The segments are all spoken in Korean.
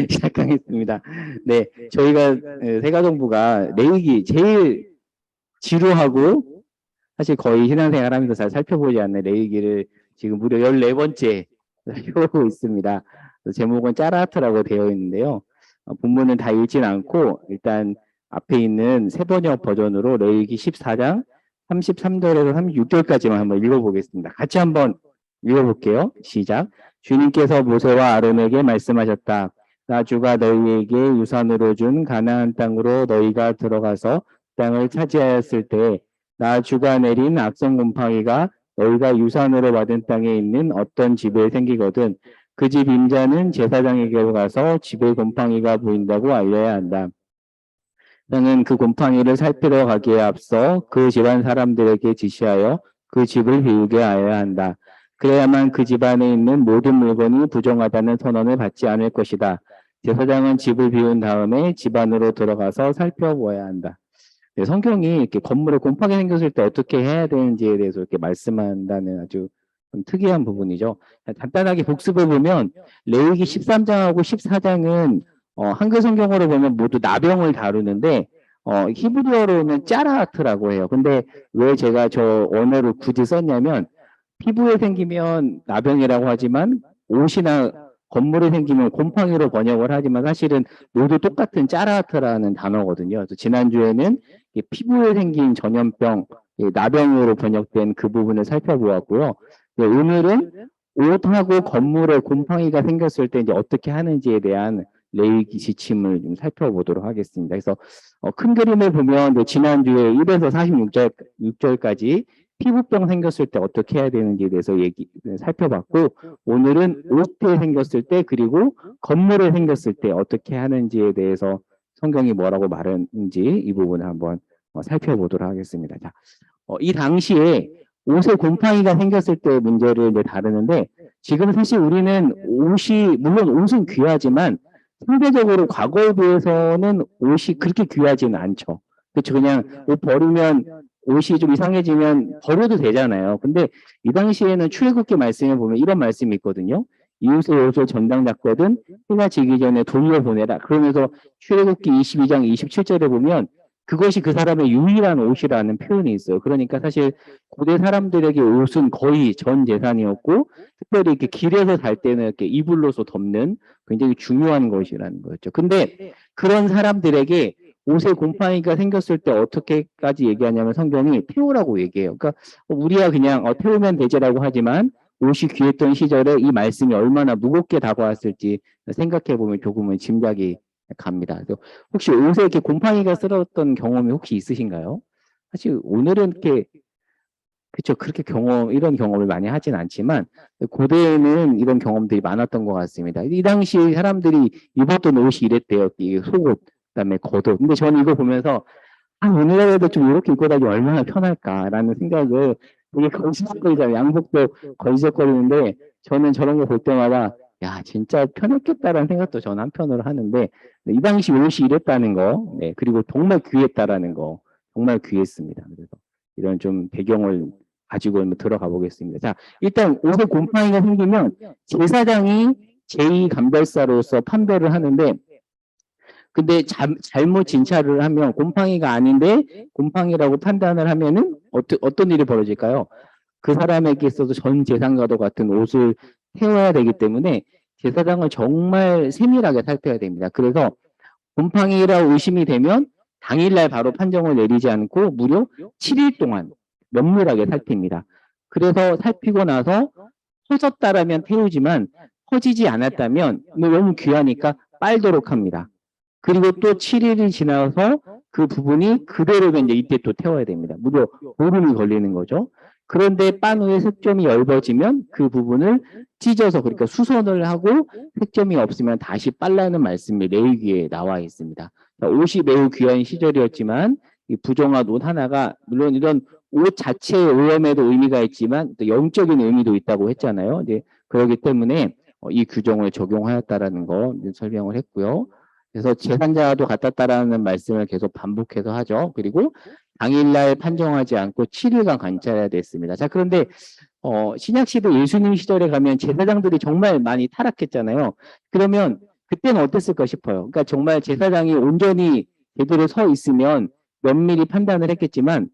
시작하겠습니다. 네, 저희가 세가정부가 레위기 제일 지루하고 사실 거의 신앙생활 하면서 잘 살펴보지 않는 레위기를 지금 무려 14번째 살펴보고 있습니다. 제목은 짜라하트라고 되어 있는데요. 본문은 다 읽진 않고 일단 앞에 있는 세번역 버전으로 레위기 14장 33절에서 36절까지만 한번 읽어보겠습니다. 같이 한번 읽어볼게요. 시작. 주님께서 모세와 아론에게 말씀하셨다. 나 주가 너희에게 유산으로 준 가나안 땅으로 너희가 들어가서 땅을 차지하였을 때 나 주가 내린 악성 곰팡이가 너희가 유산으로 받은 땅에 있는 어떤 집에 생기거든 그 집 임자는 제사장에게로 가서 집에 곰팡이가 보인다고 알려야 한다. 너는 그 곰팡이를 살피러 가기에 앞서 그 집안 사람들에게 지시하여 그 집을 비우게 하여야 한다. 그래야만 그 집안에 있는 모든 물건이 부정하다는 선언을 받지 않을 것이다. 제사장은 집을 비운 다음에 집 안으로 들어가서 살펴보아야 한다. 네, 성경이 이렇게 건물에 곰팡이 생겼을 때 어떻게 해야 되는지에 대해서 이렇게 말씀한다는 아주 좀 특이한 부분이죠. 간단하게 복습해 보면 레위기 13장하고 14장은 한글 성경으로 보면 모두 나병을 다루는데 히브리어로는 짜라하트라고 해요. 근데 왜 제가 저 언어를 굳이 썼냐면 피부에 생기면 나병이라고 하지만 옷이나 건물에 생기면 곰팡이로 번역을 하지만 사실은 모두 똑같은 짜라하트라는 단어거든요. 그래서 지난주에는 피부에 생긴 전염병, 나병으로 번역된 그 부분을 살펴보았고요. 네, 오늘은 옷하고 건물에 곰팡이가 생겼을 때 이제 어떻게 하는지에 대한 레위기 지침을 좀 살펴보도록 하겠습니다. 그래서 큰 그림을 보면 지난주에 1에서 46절까지 피부병 생겼을 때 어떻게 해야 되는지에 대해서 살펴봤고 오늘은 옷에 생겼을 때 그리고 건물에 생겼을 때 어떻게 하는지에 대해서 성경이 뭐라고 말하는지 이 부분을 한번 살펴보도록 하겠습니다. 자, 이 당시에 옷에 곰팡이가 생겼을 때 문제를 이제 다루는데 지금 사실 우리는 옷이 물론 옷은 귀하지만 상대적으로 과거에 비해서는 옷이 그렇게 귀하지는 않죠. 그렇죠. 그냥 옷 버리면 옷이 좀 이상해지면 버려도 되잖아요. 근데 이 당시에는 출애굽기 말씀에 보면 이런 말씀이 있거든요. 이웃의 옷을 전당 놨거든 해가 지기 전에 돌려보내라. 그러면서 출애굽기 22장 27절에 보면 그것이 그 사람의 유일한 옷이라는 표현이 있어요. 그러니까 사실 고대 사람들에게 옷은 거의 전 재산이었고 특별히 이렇게 길에서 살 때는 이렇게 이불로서 덮는 굉장히 중요한 것이라는 거였죠. 근데 그런 사람들에게 옷에 곰팡이가 생겼을 때 어떻게까지 얘기하냐면 성경이 태우라고 얘기해요. 그러니까 우리야 그냥 태우면 되지라고 하지만 옷이 귀했던 시절에 이 말씀이 얼마나 무겁게 다가왔을지 생각해 보면 조금은 짐작이 갑니다. 혹시 옷에 이렇게 곰팡이가 쓸었던 경험이 혹시 있으신가요? 사실 오늘은 이렇게 그렇죠. 그렇게 이런 경험을 많이 하진 않지만 고대에는 이런 경험들이 많았던 것 같습니다. 이 당시 사람들이 입었던 옷이 이랬대요. 이 속옷, 그다음에 겉옷. 근데 저는 이거 보면서 오늘날에도 좀 이렇게 입고 다니면 얼마나 편할까라는 생각을 되게 걸리적거리잖아요. 양복도 걸리적거리는데 저는 저런 거 볼 때마다 야 진짜 편했겠다라는 생각도 저는 한편으로 하는데 이 당시 옷이 이랬다는 거, 네, 그리고 정말 귀했다라는 거, 정말 귀했습니다. 그래서 이런 좀 배경을 가지고 한번 들어가 보겠습니다. 자, 일단 옷에 곰팡이가 생기면 제사장이 제2감별사로서 판별을 하는데 근데 잘못 진찰을 하면 곰팡이가 아닌데 곰팡이라고 판단을 하면은 어떤 일이 벌어질까요? 그 사람에게 있어서 전 재산과도 같은 옷을 태워야 되기 때문에 제사장을 정말 세밀하게 살펴야 됩니다. 그래서 곰팡이라고 의심이 되면 당일날 바로 판정을 내리지 않고 무려 7일 동안 면밀하게 살핍니다. 그래서 살피고 나서 퍼졌다라면 태우지만 퍼지지 않았다면 너무 귀하니까 빨도록 합니다. 그리고 또 7일이 지나서 그 부분이 그대로면 이제 이때 또 태워야 됩니다. 무려 보름이 걸리는 거죠. 그런데 빤 후에 색점이 엷어지면 그 부분을 찢어서 그러니까 수선을 하고 색점이 없으면 다시 빨라는 말씀이 레위기에 나와 있습니다. 옷이 매우 귀한 시절이었지만 이 부정한 옷 하나가 물론 이런 옷 자체의 오염에도 의미가 있지만 또 영적인 의미도 있다고 했잖아요. 이제 그렇기 때문에 이 규정을 적용하였다라는 거 설명을 했고요. 그래서 재산자도 같았다라는 말씀을 계속 반복해서 하죠. 그리고 당일날 판정하지 않고 7일간 관찰해야 됐습니다. 자, 그런데 신약시대 예수님 시절에 가면 제사장들이 정말 많이 타락했잖아요. 그러면 그때는 어땠을까 싶어요. 그러니까 정말 제사장이 온전히 제대로 서 있으면 면밀히 판단을 했겠지만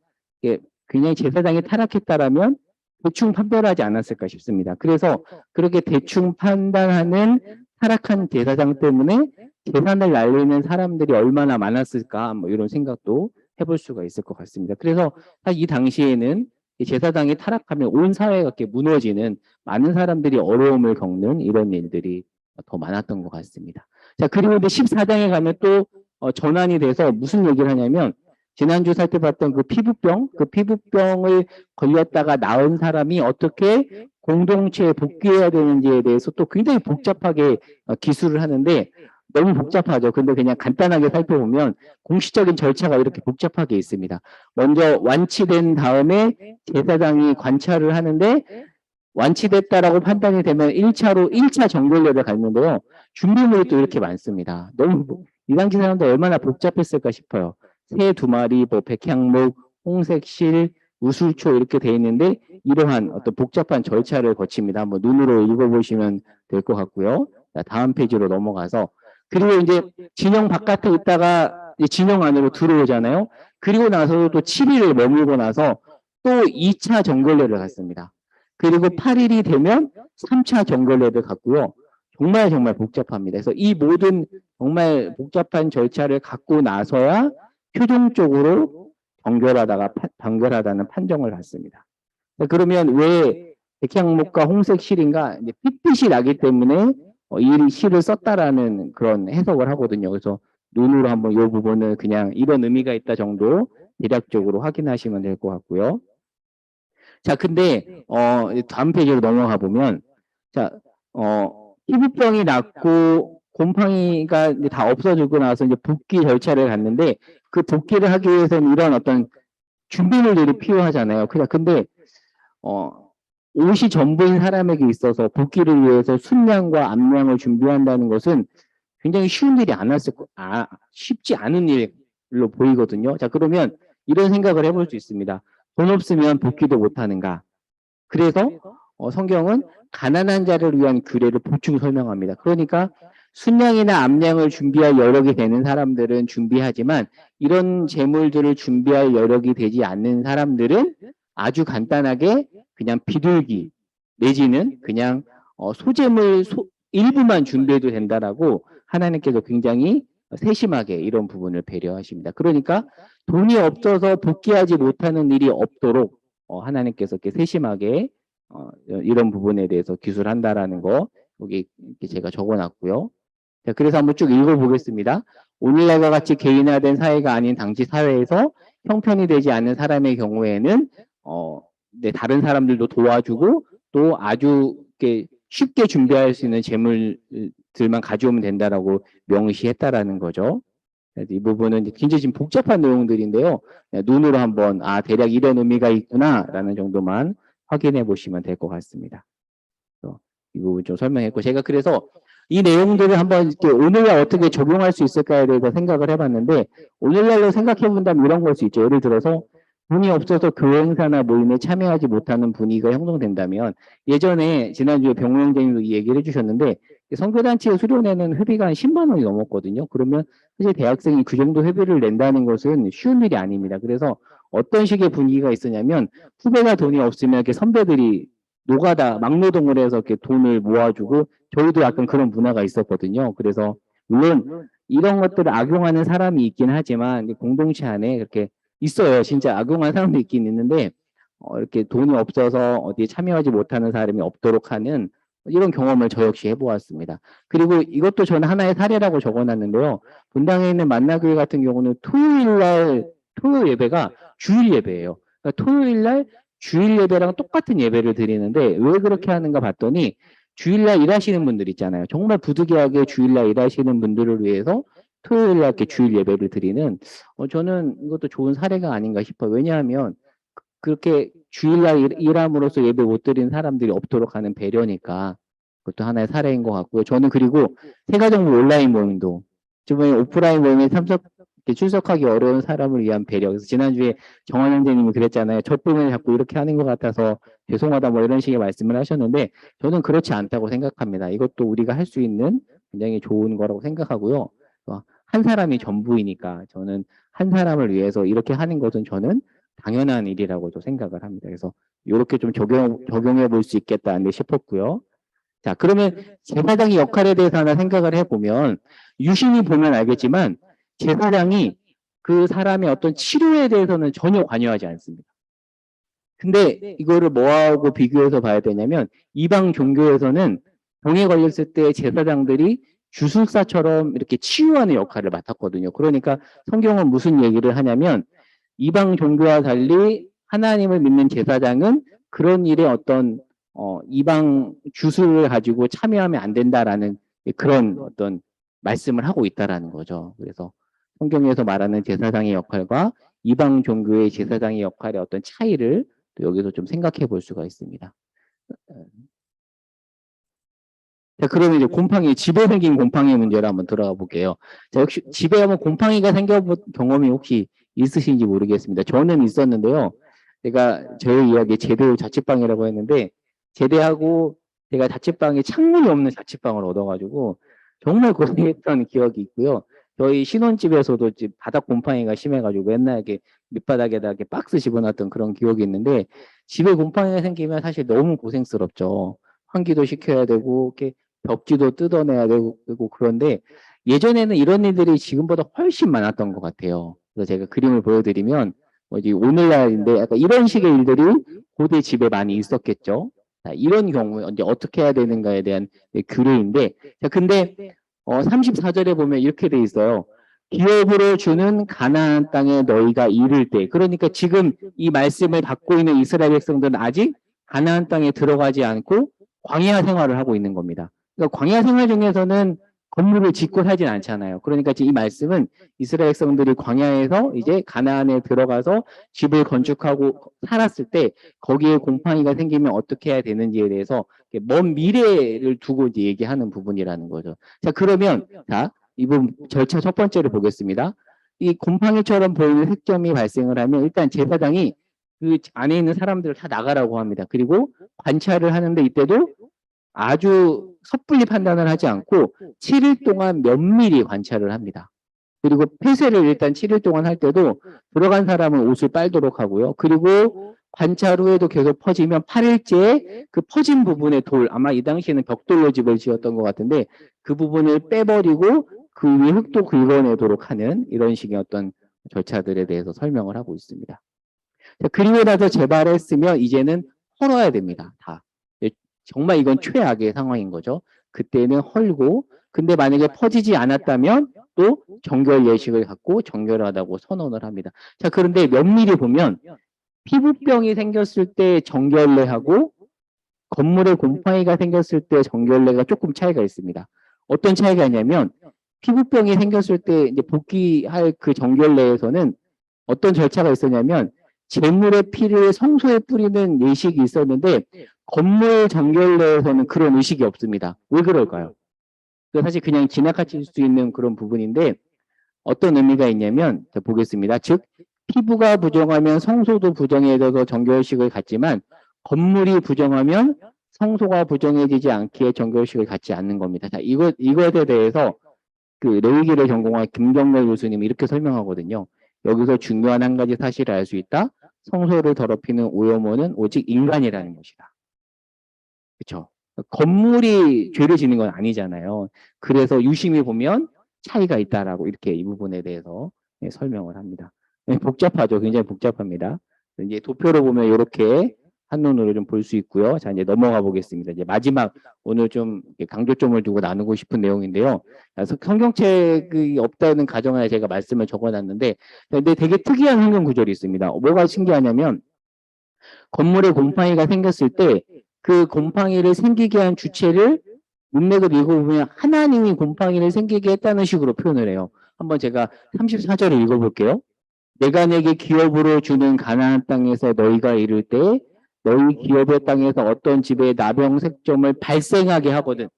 그냥 제사장이 타락했다라면 대충 판별하지 않았을까 싶습니다. 그래서 그렇게 대충 판단하는 타락한 제사장 때문에 재산을 날리는 사람들이 얼마나 많았을까 뭐 이런 생각도 해볼 수가 있을 것 같습니다. 그래서 사실 이 당시에는 제사장이 타락하면 온 사회가 이렇게 무너지는 많은 사람들이 어려움을 겪는 이런 일들이 더 많았던 것 같습니다. 자, 그리고 이제 14장에 가면 또 전환이 돼서 무슨 얘기를 하냐면 지난주 살펴봤던 그 피부병을 걸렸다가 나은 사람이 어떻게 공동체에 복귀해야 되는지에 대해서 또 굉장히 복잡하게 기술을 하는데 너무 복잡하죠. 근데 그냥 간단하게 살펴보면 공식적인 절차가 이렇게 복잡하게 있습니다. 먼저 완치된 다음에 제사장이 관찰을 하는데 완치됐다라고 판단이 되면 1차 정결례를 갔는데요. 준비물이 또 이렇게 많습니다. 너무 이 당시 사람들 얼마나 복잡했을까 싶어요. 새 2마리, 뭐 백향목, 홍색실, 우술초 이렇게 돼 있는데 이러한 어떤 복잡한 절차를 거칩니다. 한번 눈으로 읽어보시면 될 것 같고요. 자, 다음 페이지로 넘어가서 그리고 이제 진영 바깥에 있다가 진영 안으로 들어오잖아요. 그리고 나서도 또 7일을 머물고 나서 또 2차 정결례를 갔습니다. 그리고 8일이 되면 3차 정결례를 갔고요. 정말 복잡합니다. 그래서 이 모든 정말 복잡한 절차를 갖고 나서야 최종적으로 정결하다는 판정을 받습니다. 그러면 왜 백향목과 홍색실인가? 이제 핏빛이 나기 때문에 이 실을 썼다라는 그런 해석을 하거든요. 그래서 눈으로 한번 이 부분을 그냥 이런 의미가 있다 정도 대략적으로 확인하시면 될 것 같고요. 자, 근데 다음 페이지로 넘어가 보면 자, 피부병이 낫고 곰팡이가 이제 다 없어지고 나서 이제 복귀 절차를 갔는데 그 복귀를 하기 위해서는 이런 어떤 준비물들이 필요하잖아요. 근데 옷이 전부인 사람에게 있어서 복귀를 위해서 순량과 암량을 준비한다는 것은 굉장히 쉬운 일이 쉽지 않은 일로 보이거든요. 자, 그러면 이런 생각을 해볼 수 있습니다. 돈 없으면 복귀도 못하는가? 그래서 성경은 가난한 자를 위한 규례를 보충 설명합니다. 그러니까 순량이나 암량을 준비할 여력이 되는 사람들은 준비하지만 이런 재물들을 준비할 여력이 되지 않는 사람들은 아주 간단하게 그냥 비둘기 내지는 그냥 소재물 일부만 준비해도 된다라고 하나님께서 굉장히 세심하게 이런 부분을 배려하십니다. 그러니까 돈이 없어서 복귀하지 못하는 일이 없도록 하나님께서 이렇게 세심하게 이런 부분에 대해서 기술한다라는 거 여기 제가 적어놨고요. 자, 그래서 한번 쭉 읽어보겠습니다. 오늘날과 같이 개인화된 사회가 아닌 당시 사회에서 형편이 되지 않는 사람의 경우에는 다른 사람들도 도와주고 또 아주 쉽게 준비할 수 있는 재물들만 가져오면 된다라고 명시했다라는 거죠. 이 부분은 굉장히 지금 복잡한 내용들인데요. 눈으로 한번 대략 이런 의미가 있구나라는 정도만 확인해 보시면 될 것 같습니다. 이 부분 좀 설명했고 제가 그래서 이 내용들을 한번 이렇게 오늘날 어떻게 적용할 수 있을까에 대해서 생각을 해봤는데 오늘날로 생각해 본다면 이런 걸 수 있죠. 예를 들어서 돈이 없어서 교회 행사나 모임에 참여하지 못하는 분위기가 형성된다면 예전에 지난주에 병영재님도 이 얘기를 해주셨는데 선교단체 수료내는 회비가 한 10만 원이 넘었거든요. 그러면 사실 대학생이 그 정도 회비를 낸다는 것은 쉬운 일이 아닙니다. 그래서 어떤 식의 분위기가 있었냐면 후배가 돈이 없으면 이렇게 선배들이 노가다 막노동을 해서 이렇게 돈을 모아주고 저희도 약간 그런 문화가 있었거든요. 그래서 물론 이런 것들을 악용하는 사람이 있긴 하지만 공동체 안에 그렇게 있어요. 진짜 악용하는 사람도 있긴 있는데 이렇게 돈이 없어서 어디에 참여하지 못하는 사람이 없도록 하는 이런 경험을 저 역시 해보았습니다. 그리고 이것도 저는 하나의 사례라고 적어놨는데요. 분당에 있는 만나교회 같은 경우는 토요일 예배가 주일 예배예요. 그러니까 토요일날 주일 예배랑 똑같은 예배를 드리는데 왜 그렇게 하는가 봤더니 주일날 일하시는 분들 있잖아요. 정말 부득이하게 주일날 일하시는 분들을 위해서 토요일날 이렇게 주일 예배를 드리는 저는 이것도 좋은 사례가 아닌가 싶어요. 왜냐하면 그렇게 주일날 일함으로써 예배 못 드리는 사람들이 없도록 하는 배려니까 그것도 하나의 사례인 것 같고요. 저는 그리고 세가정부 온라인 모임도 저번에 오프라인 모임에 출석하기 어려운 사람을 위한 배려. 그래서 지난주에 정원 형제님이 그랬잖아요. 저 때문에 자꾸 이렇게 하는 것 같아서 죄송하다 뭐 이런 식의 말씀을 하셨는데 저는 그렇지 않다고 생각합니다. 이것도 우리가 할 수 있는 굉장히 좋은 거라고 생각하고요. 한 사람이 전부이니까 저는 한 사람을 위해서 이렇게 하는 것은 저는 당연한 일이라고도 생각을 합니다. 그래서 이렇게 좀 적용해 볼 수 있겠다 싶었고요. 자, 그러면 제사장의 역할에 대해서 하나 생각을 해보면 유심히 보면 알겠지만 제사장이 그 사람의 어떤 치료에 대해서는 전혀 관여하지 않습니다. 근데 이거를 뭐하고 비교해서 봐야 되냐면 이방 종교에서는 병에 걸렸을 때 제사장들이 주술사처럼 이렇게 치유하는 역할을 맡았거든요. 그러니까 성경은 무슨 얘기를 하냐면 이방 종교와 달리 하나님을 믿는 제사장은 그런 일에 어떤 이방 주술을 가지고 참여하면 안 된다라는 그런 어떤 말씀을 하고 있다라는 거죠. 그래서 성경에서 말하는 제사장의 역할과 이방 종교의 제사장의 역할의 어떤 차이를 또 여기서 좀 생각해 볼 수가 있습니다. 자, 그러면 이제 곰팡이, 집에 생긴 곰팡이 문제를 한번 들어가 볼게요. 자, 혹시 집에 한번 곰팡이가 생겨본 경험이 혹시 있으신지 모르겠습니다. 저는 있었는데요. 제가 저희 이야기 제대 자취방이라고 했는데, 제대하고 제가 자취방에 창문이 없는 자취방을 얻어가지고 정말 고생했던 기억이 있고요. 저희 신혼집에서도 바닥 곰팡이가 심해가지고 맨날 이렇게 밑바닥에다 이렇게 박스 집어놨던 그런 기억이 있는데, 집에 곰팡이가 생기면 사실 너무 고생스럽죠. 환기도 시켜야 되고, 이렇게 벽지도 뜯어내야 되고 그런데 예전에는 이런 일들이 지금보다 훨씬 많았던 것 같아요. 그래서 제가 그림을 보여드리면 뭐지 오늘날인데 약간 이런 식의 일들이 고대 집에 많이 있었겠죠. 자, 이런 경우에 이제 어떻게 해야 되는가에 대한 규례인데, 자, 근데 34절에 보면 이렇게 돼 있어요. 기업으로 주는 가나안 땅에 너희가 이를 때, 그러니까 지금 이 말씀을 받고 있는 이스라엘 백성들은 아직 가나안 땅에 들어가지 않고 광야 생활을 하고 있는 겁니다. 그러니까 광야 생활 중에서는 건물을 짓고 살진 않잖아요. 그러니까 이 말씀은 이스라엘 백성들이 광야에서 이제 가나안에 들어가서 집을 건축하고 살았을 때 거기에 곰팡이가 생기면 어떻게 해야 되는지에 대해서 먼 미래를 두고 이제 얘기하는 부분이라는 거죠. 자, 그러면 자, 이 부분 절차 첫 번째를 보겠습니다. 이 곰팡이처럼 보이는 획점이 발생을 하면 일단 제사장이 그 안에 있는 사람들을 다 나가라고 합니다. 그리고 관찰을 하는데 이때도 아주 섣불리 판단을 하지 않고 7일 동안 면밀히 관찰을 합니다. 그리고 폐쇄를 일단 7일 동안 할 때도 들어간 사람은 옷을 빨도록 하고요. 그리고 관찰 후에도 계속 퍼지면 8일째 그 퍼진 부분의 돌, 아마 이 당시에는 벽돌로 집을 지었던 것 같은데 그 부분을 빼버리고 그 위에 흙도 긁어내도록 하는 이런 식의 어떤 절차들에 대해서 설명을 하고 있습니다. 자, 그리고 나서 재발했으면 이제는 헐어야 됩니다. 다. 정말 이건 최악의 상황인 거죠. 그때는 헐고, 근데 만약에 퍼지지 않았다면 또 정결 예식을 갖고 정결하다고 선언을 합니다. 자, 그런데 면밀히 보면 피부병이 생겼을 때 정결례하고 건물에 곰팡이가 생겼을 때 정결례가 조금 차이가 있습니다. 어떤 차이가 있냐면 피부병이 생겼을 때 이제 복귀할 그 정결례에서는 어떤 절차가 있었냐면 재물의 피를 성소에 뿌리는 예식이 있었는데 건물 정결례에서는 그런 의식이 없습니다. 왜 그럴까요? 사실 그냥 지나칠 수 있는 그런 부분인데 어떤 의미가 있냐면 보겠습니다. 즉 피부가 부정하면 성소도 부정해져서 정결식을 갖지만 건물이 부정하면 성소가 부정해지지 않기에 정결식을 갖지 않는 겁니다. 자, 이것에 대해서 그 레위기를 전공한 김경래 교수님이 이렇게 설명하거든요. 여기서 중요한 한 가지 사실을 알 수 있다. 성소를 더럽히는 오염원은 오직 인간이라는 것이다. 그렇죠? 건물이 죄를 지는 건 아니잖아요. 그래서 유심히 보면 차이가 있다라고 이렇게 이 부분에 대해서 설명을 합니다. 복잡하죠. 굉장히 복잡합니다. 이제 도표로 보면 이렇게 한눈으로 좀 볼 수 있고요. 자, 이제 넘어가 보겠습니다. 이제 마지막 오늘 좀 강조점을 두고 나누고 싶은 내용인데요. 성경책이 없다는 가정하에 제가 말씀을 적어놨는데, 근데 되게 특이한 성경 구절이 있습니다. 뭐가 신기하냐면 건물에 곰팡이가 생겼을 때 그 곰팡이를 생기게 한 주체를 문맥을 읽어보면 하나님이 곰팡이를 생기게 했다는 식으로 표현을 해요. 한번 제가 34절을 읽어볼게요. 내가 내게 기업으로 주는 가나안 땅에서 너희가 이를 때 너희 기업의 땅에서 어떤 집에 나병색점을 발생하게 하거든.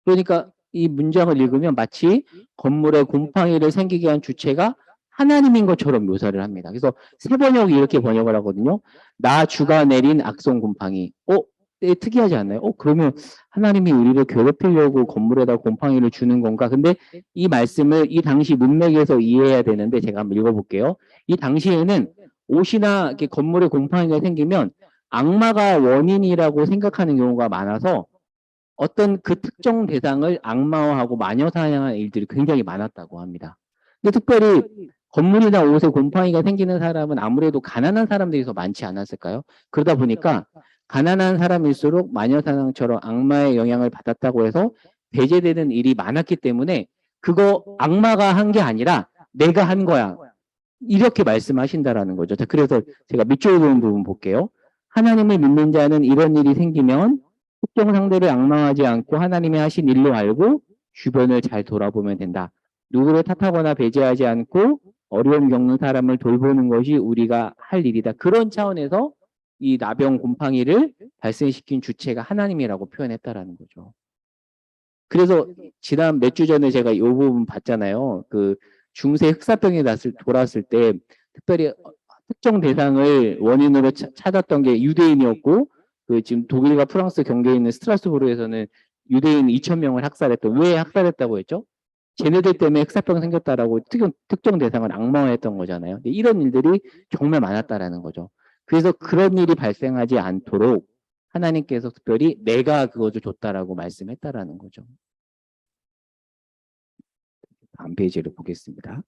그러니까 이 문장을 읽으면 마치 건물에 곰팡이를 생기게 한 주체가 하나님인 것처럼 묘사를 합니다. 그래서 세 번역이 이렇게 번역을 하거든요. 나 주가 내린 악성 곰팡이. 특이하지 않나요? 그러면 하나님이 우리를 괴롭히려고 건물에다 곰팡이를 주는 건가? 근데 이 말씀을 이 당시 문맥에서 이해해야 되는데 제가 한번 읽어볼게요. 이 당시에는 옷이나 이렇게 건물에 곰팡이가 생기면 악마가 원인이라고 생각하는 경우가 많아서 어떤 그 특정 대상을 악마화하고 마녀사냥하는 일들이 굉장히 많았다고 합니다. 근데 특별히 건물이나 옷에 곰팡이가 생기는 사람은 아무래도 가난한 사람들이 더 많지 않았을까요? 그러다 보니까 가난한 사람일수록 마녀사냥처럼 악마의 영향을 받았다고 해서 배제되는 일이 많았기 때문에 그거 악마가 한 게 아니라 내가 한 거야. 이렇게 말씀하신다라는 거죠. 자, 그래서 제가 밑줄 그은 부분 볼게요. 하나님을 믿는 자는 이런 일이 생기면 특정 상대를 악망하지 않고 하나님이 하신 일로 알고 주변을 잘 돌아보면 된다. 누구를 탓하거나 배제하지 않고 어려움 겪는 사람을 돌보는 것이 우리가 할 일이다. 그런 차원에서 이 나병 곰팡이를 발생시킨 주체가 하나님이라고 표현했다라는 거죠. 그래서 지난 몇 주 전에 제가 이 부분 봤잖아요. 그 중세 흑사병이 돌았을 때 특별히 특정 대상을 원인으로 찾았던 게 유대인이었고 그 지금 독일과 프랑스 경계에 있는 스트라스부르에서는 유대인 2,000명을 학살했던 왜 학살했다고 했죠? 쟤네들 때문에 흑사병 생겼다라고 특정 대상을 악마화했던 거잖아요. 근데 이런 일들이 정말 많았다라는 거죠. 그래서 그런 일이 발생하지 않도록 하나님께서 특별히 내가 그것을 줬다라고 말씀했다라는 거죠. 다음 페이지를 보겠습니다.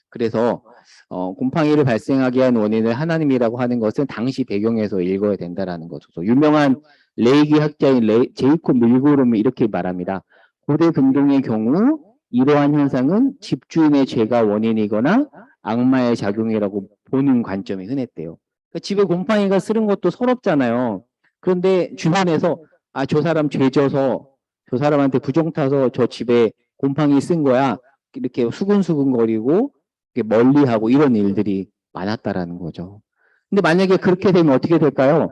그래서 곰팡이를 발생하게 한 원인을 하나님이라고 하는 것은 당시 배경에서 읽어야 된다라는 거죠. 유명한 레이기 학자인 제이콥 밀그롬이 이렇게 말합니다. 고대 금동의 경우 이러한 현상은 집주인의 죄가 원인이거나 악마의 작용이라고 보는 관점이 흔했대요. 그러니까 집에 곰팡이가 쓰는 것도 서럽잖아요. 그런데 주변에서 저 사람 죄 져서 저 사람한테 부정 타서 저 집에 곰팡이 쓴 거야. 이렇게 수근수근거리고 멀리하고 이런 일들이 많았다라는 거죠. 근데 만약에 그렇게 되면 어떻게 될까요?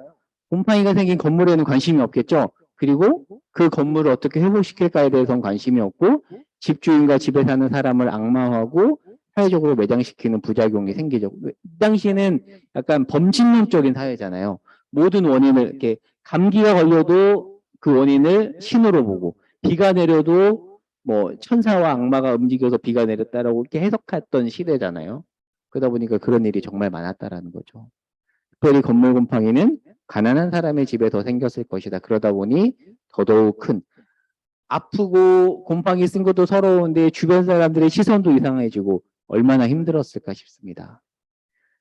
곰팡이가 생긴 건물에는 관심이 없겠죠. 그리고 그 건물을 어떻게 회복시킬까에 대해서는 관심이 없고 집주인과 집에 사는 사람을 악마화하고 사회적으로 매장시키는 부작용이 생기죠. 이 당시에는 약간 범신론적인 사회잖아요. 모든 원인을 이렇게 감기가 걸려도 그 원인을 신으로 보고 비가 내려도 뭐 천사와 악마가 움직여서 비가 내렸다라고 이렇게 해석했던 시대잖아요. 그러다 보니까 그런 일이 정말 많았다라는 거죠. 특별히 건물 곰팡이는 가난한 사람의 집에 더 생겼을 것이다. 그러다 보니 더더욱 큰 아프고 곰팡이 쓴 것도 서러운데 주변 사람들의 시선도 이상해지고 얼마나 힘들었을까 싶습니다.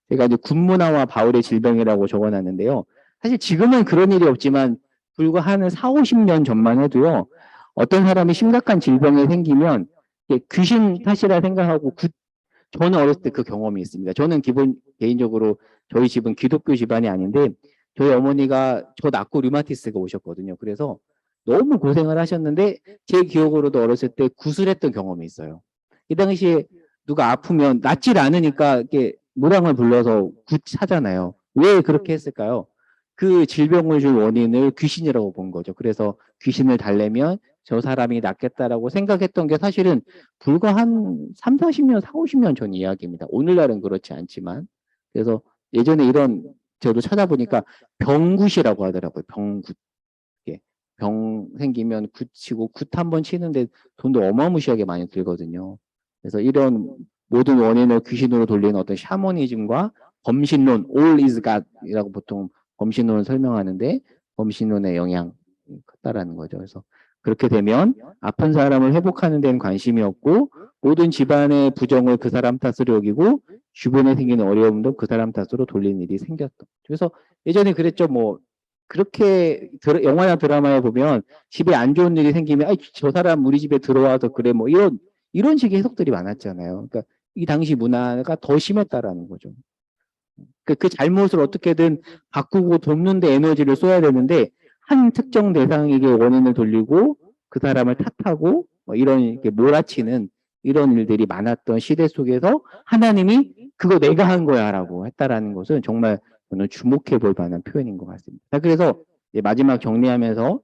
제가 이제 군문화와 바울의 질병이라고 적어놨는데요. 사실 지금은 그런 일이 없지만 불과 한 4, 50년 전만 해도요. 어떤 사람이 심각한 질병이 생기면 귀신 탓이라 생각하고 저는 어렸을 때 그 경험이 있습니다. 저는 개인적으로 저희 집은 기독교 집안이 아닌데 저희 어머니가 저 낳고 류마티스가 오셨거든요. 그래서 너무 고생을 하셨는데 제 기억으로도 어렸을 때 구슬했던 경험이 있어요. 이 당시에 누가 아프면 낫질 않으니까 이렇게 무당을 불러서 굿하잖아요. 왜 그렇게 했을까요? 그 질병을 준 원인을 귀신이라고 본 거죠. 그래서 귀신을 달래면 저 사람이 낫겠다라고 생각했던 게 사실은 불과 한 3, 40년, 4, 50년 전 이야기입니다. 오늘날은 그렇지 않지만. 그래서 예전에 이런 저도 찾아보니까 병굿이라고 하더라고요. 병굿. 병 생기면 굿 치고 굿 한 번 치는데 돈도 어마무시하게 많이 들거든요. 그래서 이런 모든 원인을 귀신으로 돌리는 어떤 샤머니즘과 범신론, all is God이라고 보통 범신론을 설명하는데 범신론의 영향이 컸다라는 거죠. 그래서 그렇게 되면 아픈 사람을 회복하는 데는 관심이 없고 모든 집안의 부정을 그 사람 탓으로 여기고 주변에 생기는 어려움도 그 사람 탓으로 돌리는 일이 생겼던. 그래서 예전에 그랬죠. 뭐 그렇게 영화나 드라마에 보면 집에 안 좋은 일이 생기면 저 사람 우리 집에 들어와서 그래 뭐 이런 식의 해석들이 많았잖아요. 그러니까 이 당시 문화가 더 심했다라는 거죠. 그 잘못을 어떻게든 바꾸고 돕는 데 에너지를 써야 되는데 한 특정 대상에게 원인을 돌리고 그 사람을 탓하고 뭐 이런 이렇게 몰아치는 이런 일들이 많았던 시대 속에서 하나님이 그거 내가 한 거야라고 했다라는 것은 정말 저는 주목해 볼 만한 표현인 것 같습니다. 그래서 마지막 정리하면서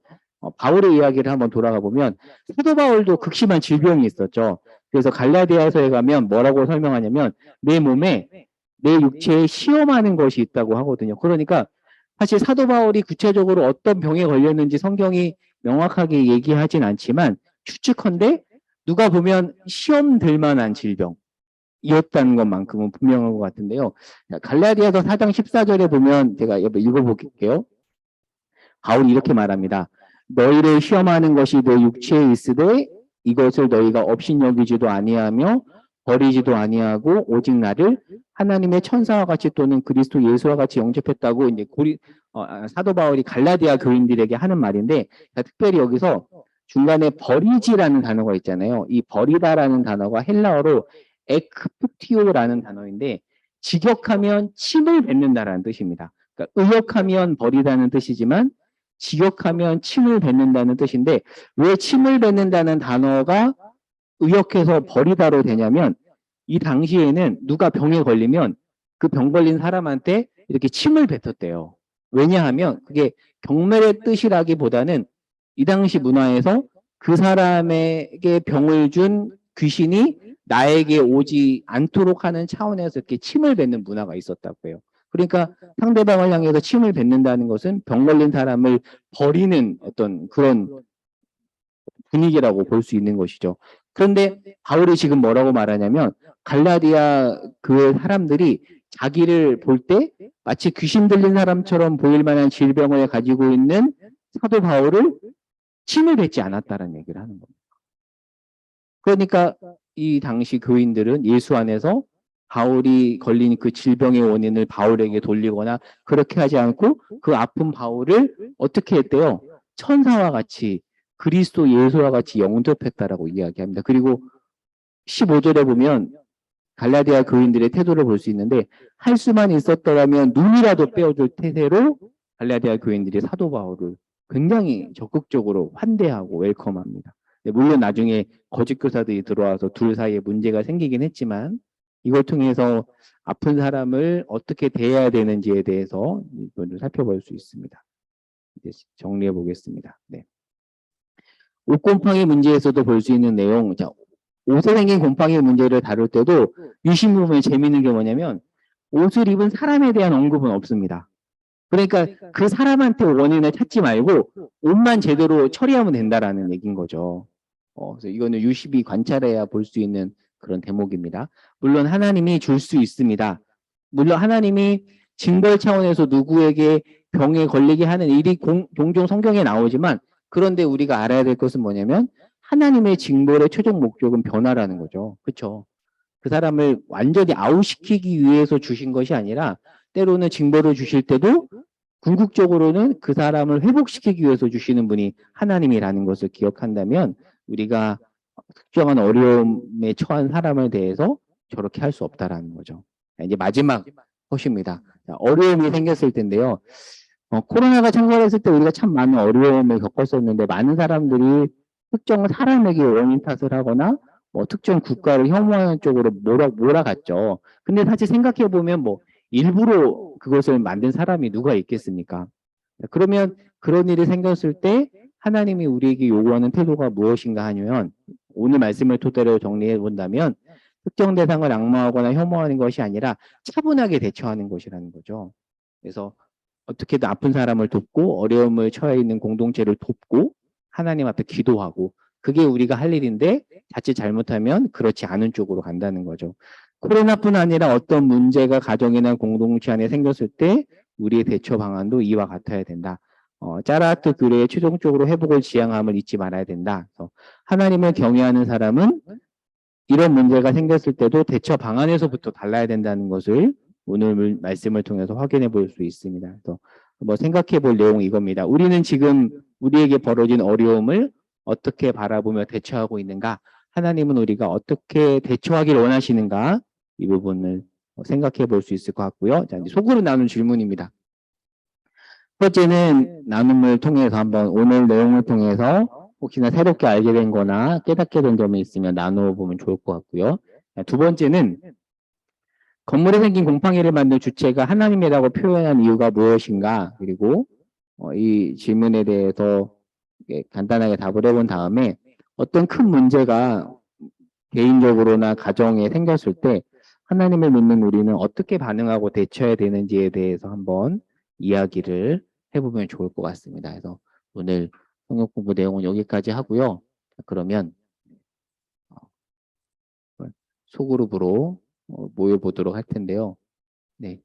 바울의 이야기를 한번 돌아가 보면 사도 바울도 극심한 질병이 있었죠. 그래서 갈라디아서에 가면 뭐라고 설명하냐면 내 몸에 내 육체에 시험하는 것이 있다고 하거든요. 그러니까 사실 사도 바울이 구체적으로 어떤 병에 걸렸는지 성경이 명확하게 얘기하진 않지만 추측컨대 누가 보면 시험 들 만한 질병이었다는 것만큼은 분명한 것 같은데요. 갈라디아서 4장 14절에 보면 제가 읽어볼게요. 바울이 이렇게 말합니다. 너희를 시험하는 것이 내 육체에 있으되 이것을 너희가 업신여기지도 아니하며 버리지도 아니하고 오직 나를 하나님의 천사와 같이 또는 그리스도 예수와 같이 영접했다고 이제 사도 바울이 갈라디아 교인들에게 하는 말인데, 특별히 여기서 중간에 버리지라는 단어가 있잖아요. 이 버리다라는 단어가 헬라어로 에크푸티오라는 단어인데 직역하면 침을 뱉는다라는 뜻입니다. 그러니까 의역하면 버리다는 뜻이지만 직역하면 침을 뱉는다는 뜻인데, 왜 침을 뱉는다는 단어가 의역해서 버리다로 되냐면 이 당시에는 누가 병에 걸리면 그 병 걸린 사람한테 이렇게 침을 뱉었대요. 왜냐하면 그게 경멸의 뜻이라기보다는 이 당시 문화에서 그 사람에게 병을 준 귀신이 나에게 오지 않도록 하는 차원에서 이렇게 침을 뱉는 문화가 있었다고 해요. 그러니까 상대방을 향해서 침을 뱉는다는 것은 병 걸린 사람을 버리는 어떤 그런 분위기라고 볼 수 있는 것이죠. 그런데 바울이 지금 뭐라고 말하냐면 갈라디아 그 사람들이 자기를 볼 때 마치 귀신 들린 사람처럼 보일 만한 질병을 가지고 있는 사도 바울을 침을 뱉지 않았다는 얘기를 하는 겁니다. 그러니까 이 당시 교인들은 예수 안에서 바울이 걸린 그 질병의 원인을 바울에게 돌리거나 그렇게 하지 않고 그 아픈 바울을 어떻게 했대요? 천사와 같이 그리스도 예수와 같이 영접했다라고 이야기합니다. 그리고 15절에 보면 갈라디아 교인들의 태도를 볼 수 있는데, 할 수만 있었더라면 눈이라도 빼어줄 태세로 갈라디아 교인들이 사도 바울을 굉장히 적극적으로 환대하고 웰컴합니다. 물론 나중에 거짓 교사들이 들어와서 둘 사이에 문제가 생기긴 했지만 이걸 통해서 아픈 사람을 어떻게 대해야 되는지에 대해서 이걸 살펴볼 수 있습니다. 이제 정리해 보겠습니다. 네. 옷곰팡이 문제에서도 볼 수 있는 내용. 자, 옷에 생긴 곰팡이 문제를 다룰 때도 유심히 재미있는 게 뭐냐면 옷을 입은 사람에 대한 언급은 없습니다. 그러니까 그 사람한테 원인을 찾지 말고 옷만 제대로 처리하면 된다라는 얘기인 거죠. 그래서 이거는 유심히 관찰해야 볼 수 있는 그런 대목입니다. 물론 하나님이 줄 수 있습니다. 물론 하나님이 징벌 차원에서 누구에게 병에 걸리게 하는 일이 종종 성경에 나오지만, 그런데 우리가 알아야 될 것은 뭐냐면 하나님의 징벌의 최종 목적은 변화라는 거죠. 그렇죠? 그 사람을 완전히 아웃시키기 위해서 주신 것이 아니라 때로는 징벌을 주실 때도 궁극적으로는 그 사람을 회복시키기 위해서 주시는 분이 하나님이라는 것을 기억한다면 우리가 특정한 어려움에 처한 사람에 대해서 저렇게 할 수 없다라는 거죠. 이제 마지막 것입니다. 어려움이 생겼을 텐데요. 코로나가 창궐했을 때 우리가 참 많은 어려움을 겪었었는데 많은 사람들이 특정 사람에게 원인 탓을 하거나 뭐 특정 국가를 혐오하는 쪽으로 몰아갔죠. 근데 사실 생각해 보면 뭐 일부러 그것을 만든 사람이 누가 있겠습니까? 그러면 그런 일이 생겼을 때 하나님이 우리에게 요구하는 태도가 무엇인가 하면, 오늘 말씀을 토대로 정리해 본다면 특정 대상을 악마하거나 혐오하는 것이 아니라 차분하게 대처하는 것이라는 거죠. 그래서 어떻게든 아픈 사람을 돕고 어려움을 처해 있는 공동체를 돕고 하나님 앞에 기도하고, 그게 우리가 할 일인데 자칫 잘못하면 그렇지 않은 쪽으로 간다는 거죠. 코로나뿐 아니라 어떤 문제가 가정이나 공동체 안에 생겼을 때 우리의 대처 방안도 이와 같아야 된다. 짜라하트 규례의 최종적으로 회복을 지향함을 잊지 말아야 된다. 하나님을 경외하는 사람은 이런 문제가 생겼을 때도 대처 방안에서부터 달라야 된다는 것을 오늘 말씀을 통해서 확인해 볼 수 있습니다. 그래서 뭐 생각해 볼 내용이 이겁니다. 우리는 지금 우리에게 벌어진 어려움을 어떻게 바라보며 대처하고 있는가? 하나님은 우리가 어떻게 대처하길 원하시는가? 이 부분을 생각해 볼 수 있을 것 같고요. 자, 이제 속으로 나눈 질문입니다. 첫 번째는 나눔을 통해서 한번 오늘 내용을 통해서 혹시나 새롭게 알게 된 거나 깨닫게 된 점이 있으면 나누어 보면 좋을 것 같고요. 자, 두 번째는 건물에 생긴 곰팡이를 만든 주체가 하나님이라고 표현한 이유가 무엇인가? 그리고 이 질문에 대해서 간단하게 답을 해본 다음에 어떤 큰 문제가 개인적으로나 가정에 생겼을 때 하나님을 믿는 우리는 어떻게 반응하고 대처해야 되는지에 대해서 한번 이야기를 해보면 좋을 것 같습니다. 그래서 오늘 성경 공부 내용은 여기까지 하고요. 그러면 소그룹으로 모여보도록 할 텐데요. 네.